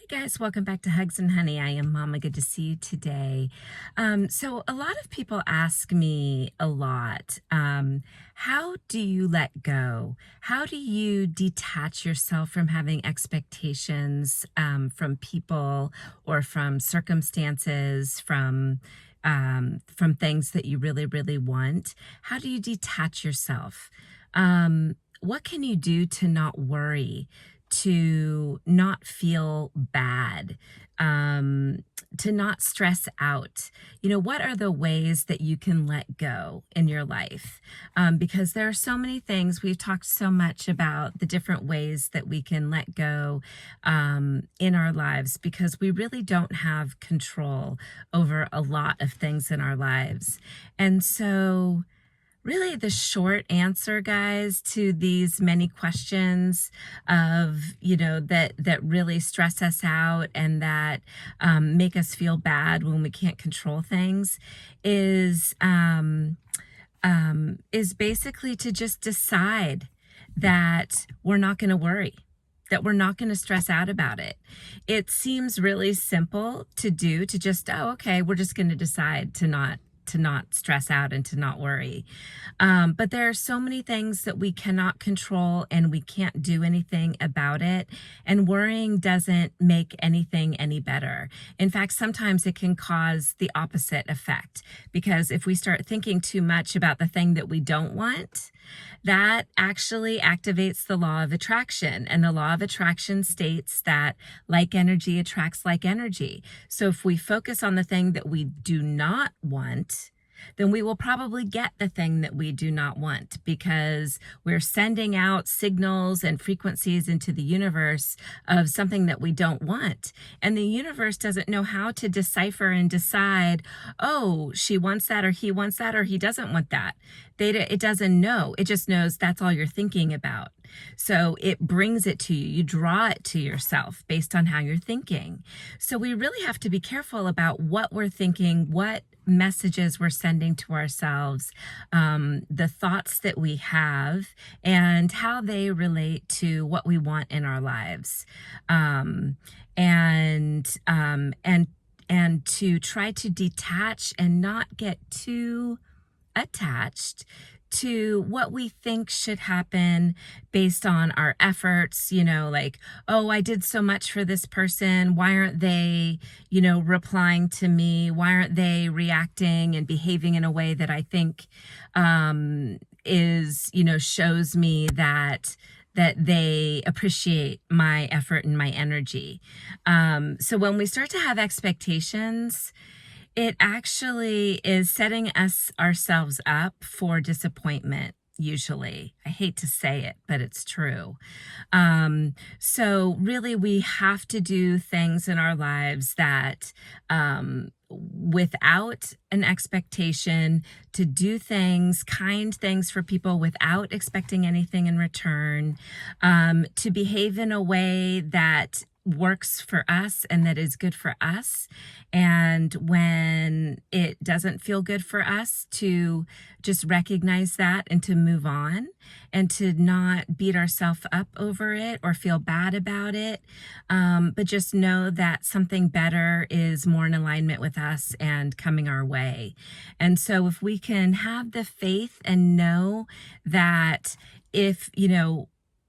Guys, welcome back to Hugs and Honey. I am Mama. Good to see you today. So a lot of people ask me a lot, how do you let go? How do you detach yourself from having expectations from people or from circumstances, from things that you really, really want? How do you detach yourself? What can you do to not worry? To not feel bad, to not stress out. What are the ways that you can let go in your life? Because there are so many things. We've talked so much about the different ways that we can let go in our lives because we really don't have control over a lot of things in our lives. And so, really, the short answer, guys, to these many questions that really stress us out and that make us feel bad when we can't control things is basically to just decide that we're not going to worry, that we're not going to stress out about it. It seems really simple to do, to just, oh, okay, we're just going to decide to not stress out and to not worry. But there are so many things that we cannot control and we can't do anything about it. And worrying doesn't make anything any better. In fact, sometimes it can cause the opposite effect, because if we start thinking too much about the thing that we don't want, that actually activates the law of attraction. And the law of attraction states that like energy attracts like energy. So if we focus on the thing that we do not want, then we will probably get the thing that we do not want, because we're sending out signals and frequencies into the universe of something that we don't want. And the universe doesn't know how to decipher and decide, oh, she wants that, or he wants that, or he doesn't want that. It doesn't know. It just knows that's all you're thinking about. So it brings it to you. You draw it to yourself based on how you're thinking. So we really have to be careful about what we're thinking, what messages we're sending to ourselves, the thoughts that we have, and how they relate to what we want in our lives. And to try to detach and not get too attached to what we think should happen based on our efforts, like, oh, I did so much for this person. Why aren't they, replying to me? Why aren't they reacting and behaving in a way that I think shows me that they appreciate my effort and my energy. So when we start to have expectations, it actually is setting ourselves up for disappointment, usually. I hate to say it, but it's true. So really, we have to do things in our lives that without an expectation, to do things, kind things for people without expecting anything in return, to behave in a way that works for us and that is good for us. And when it doesn't feel good for us, to just recognize that and to move on and to not beat ourselves up over it or feel bad about it. But just know that something better is more in alignment with us and coming our way. And so if we can have the faith and know that if,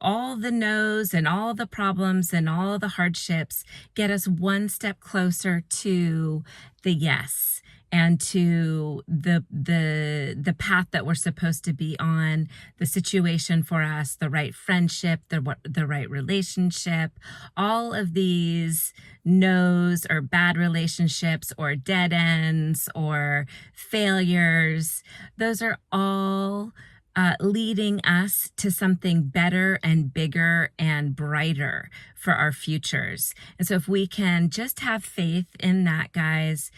all the no's and all the problems and all the hardships get us one step closer to the yes and to the path that we're supposed to be on, the situation for us, the right friendship, the right relationship, all of these no's or bad relationships or dead ends or failures, those are all leading us to something better and bigger and brighter for our futures. And so if we can just have faith in that, guys,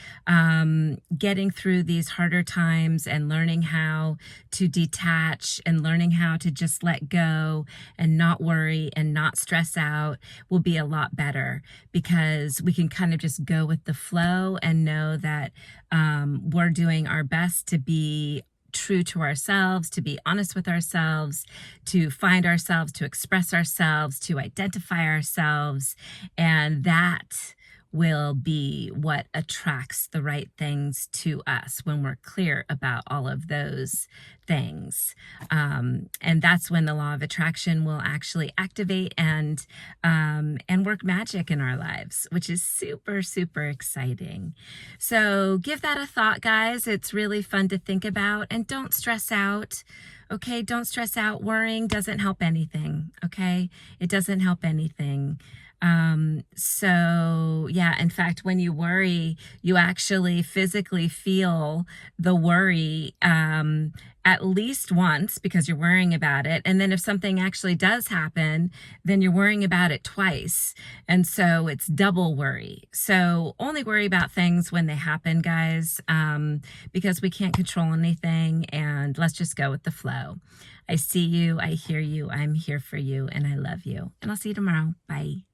getting through these harder times and learning how to detach and learning how to just let go and not worry and not stress out will be a lot better, because we can kind of just go with the flow and know that we're doing our best to be true to ourselves, to be honest with ourselves, to find ourselves, to express ourselves, to identify ourselves. And that will be what attracts the right things to us when we're clear about all of those things. And that's when the law of attraction will actually activate and work magic in our lives, which is super, super exciting. So give that a thought, guys. It's really fun to think about, and don't stress out. Okay, don't stress out. Worrying doesn't help anything. Okay, it doesn't help anything. So yeah, in fact, when you worry, you actually physically feel the worry, at least once because you're worrying about it. And then if something actually does happen, then you're worrying about it twice. And so it's double worry. So only worry about things when they happen, guys, because we can't control anything, and let's just go with the flow. I see you, I hear you, I'm here for you, and I love you. And I'll see you tomorrow. Bye.